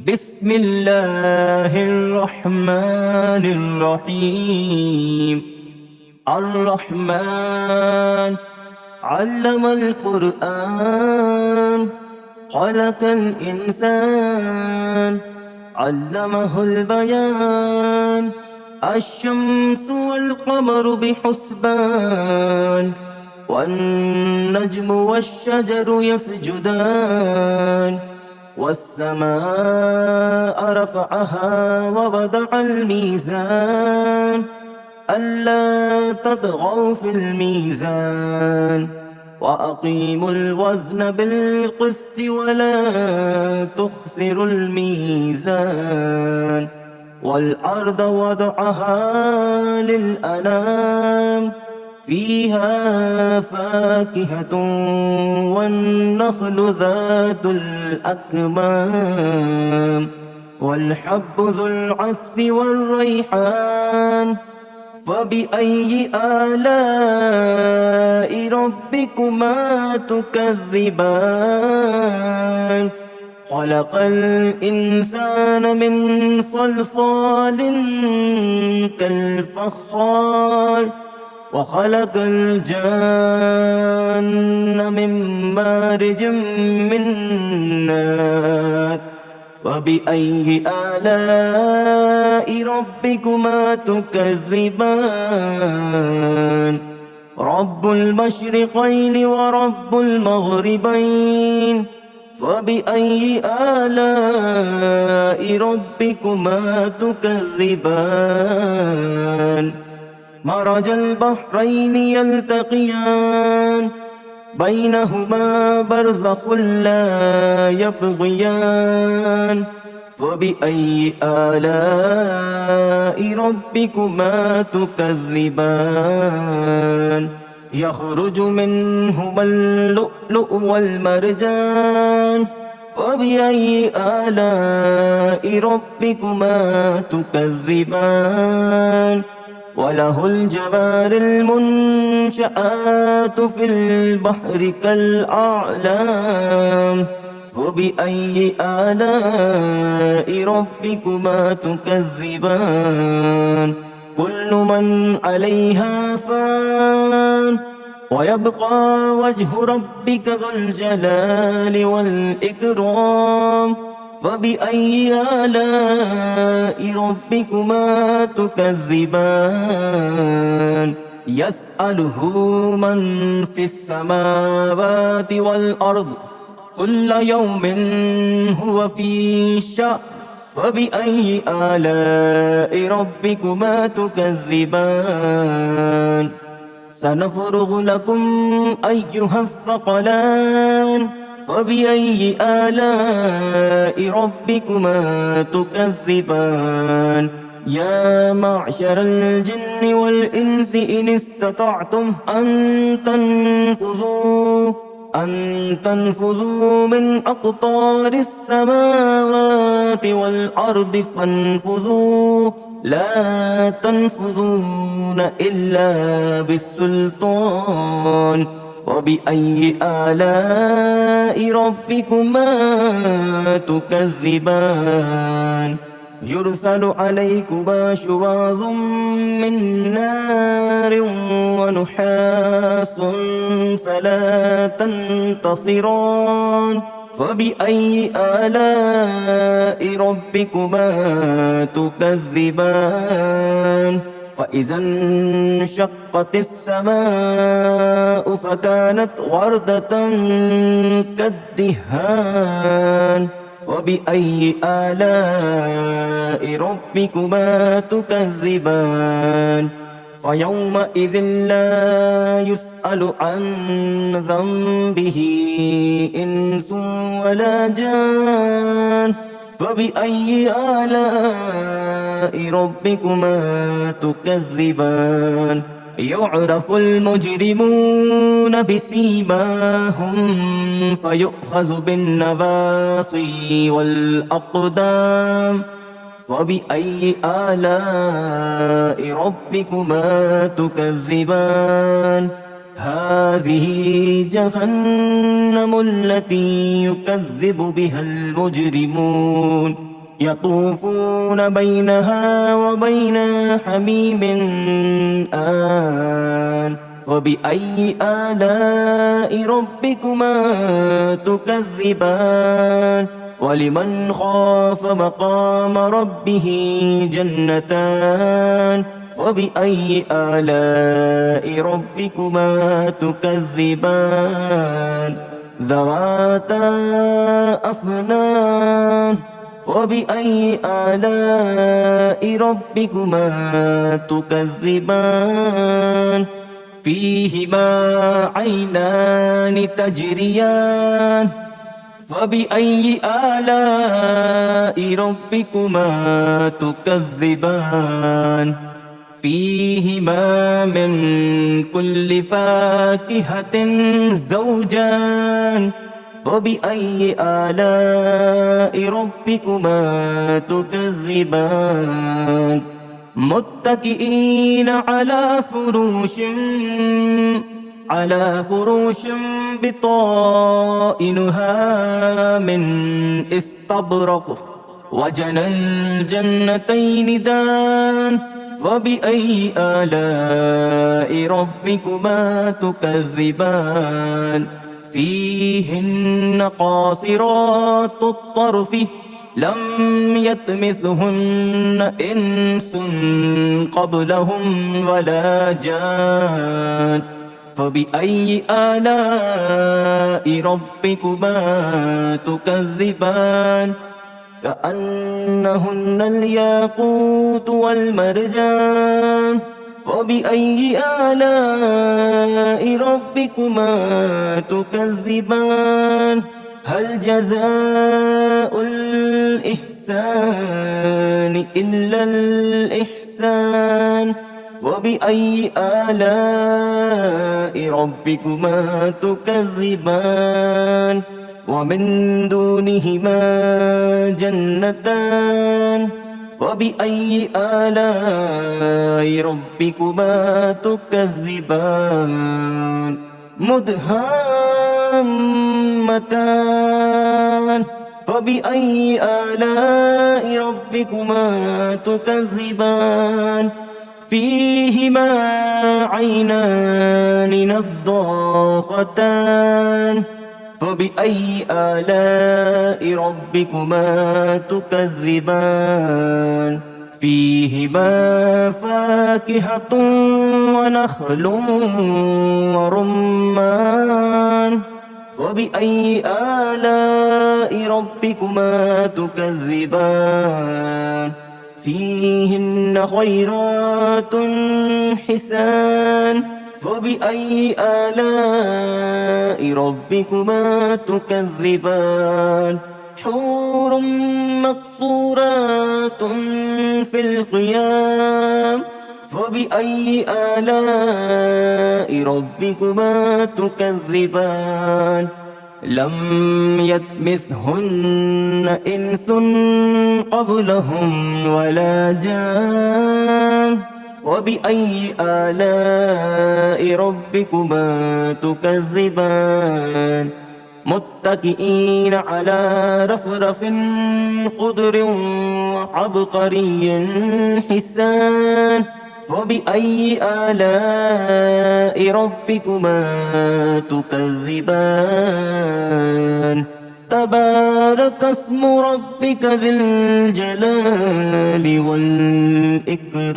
بسم الله الرحمن الرحيم. الرحمن علم القرآن، خلق الإنسان، علمه البيان. الشمس والقمر بحسبان، والنجم والشجر يسجدان. والسماء رفعها ووضع الميزان، ألا تطغوا في الميزان. وأقيموا الوزن بالقسط ولا تخسروا الميزان. والأرض وضعها للأنام، فيها فاكهة والنخل ذات الأكمام، والحب ذو العصف والريحان. فبأي آلاء ربكما تكذبان؟ خلق الإنسان من صلصال كالفخار، وخلق الجان من مارج من نار. فبأي آلاء ربكما تكذبان؟ رب المشرقين ورب المغربين، فبأي آلاء ربكما تكذبان؟ مرج البحرين يلتقيان، بينهما برزخ لا يبغيان. فبأي آلاء ربكما تكذبان؟ يخرج منهما اللؤلؤ والمرجان، فبأي آلاء ربكما تكذبان؟ وله الجوار المنشآت في البحر كالأعلام. فبأي آلاء ربكما تكذبان؟ كل من عليها فان، ويبقى وجه ربك ذو الجلال والإكرام. فبأي آلاء ربكما تكذبان؟ يسأله من في السماوات والأرض، كل يوم هو في شأن. فبأي آلاء ربكما تكذبان؟ سنفرغ لكم أيها الثقلان. فبأي آلاء ربكما تكذبان؟ يا معشر الجن والإنس إن استطعتم أن تنفذوا من أقطار السماوات والأرض فانفذوا، لا تنفذون إلا بالسلطان. فبأي آلاء ربكما تكذبان؟ يرسل عليكما شواظ من نار ونحاس فلا تنتصران. فبأي آلاء ربكما تكذبان؟ فإذا انشقت السماء فكانت وردة كالدهان. فبأي آلاء ربكما تكذبان؟ فيومئذ لا يسأل عن ذنبه إنس ولا جان. فبأي آلاء ربكما تكذبان؟ يعرف المجرمون بسيماهم، فيؤخذ بالنواصي والأقدام. فبأي آلاء ربكما تكذبان؟ هذه جهنم التي يكذب بها المجرمون يطوفون بينها وبين حميم آن فبأي آلاء ربكما تكذبان ولمن خاف مقام ربه جنتان فبأي آلاء ربكما تكذبان ذواتا أفنان فبأي آلاء ربكما تكذبان فيهما عينان تجريان فبأي آلاء ربكما تكذبان فيهما من كل فاكهة زوجان فبأي آلاء ربكما تكذبان متكئين على فروش بطائنها من استبرق وجنى الجنتين دان فبأي آلاء ربكما تكذبان فيهن قاصرات الطرف لم يطمثهن إنس قبلهم ولا جان فبأي آلاء ربكما تكذبان كأنهن الياقوت والمرجان فبأي آلاء ربكما تكذبان هل جزاء الإحسان إلا الإحسان فبأي آلاء ربكما تكذبان ومن دونهما جنتان فبأي آلاء ربكما تكذبان مدهامتان فبأي آلاء ربكما تكذبان فيهما عينان نضاختان فبأي آلاء ربكما تكذبان فيهما فاكهة ونخل ورمان فبأي آلاء ربكما تكذبان فيهن خيرات حسان فبأي آلاء ربكما تكذبان حور مقصورات في الخيام فبأي آلاء ربكما تكذبان لم يطمثهن إنس قبلهم ولا جان فبأي آلاء ربكما تكذبان متكئين على رفرف خضر وعبقري حسان فبأي آلاء ربكما تكذبان تبارك اسم ربك ذي الجلال والإكرام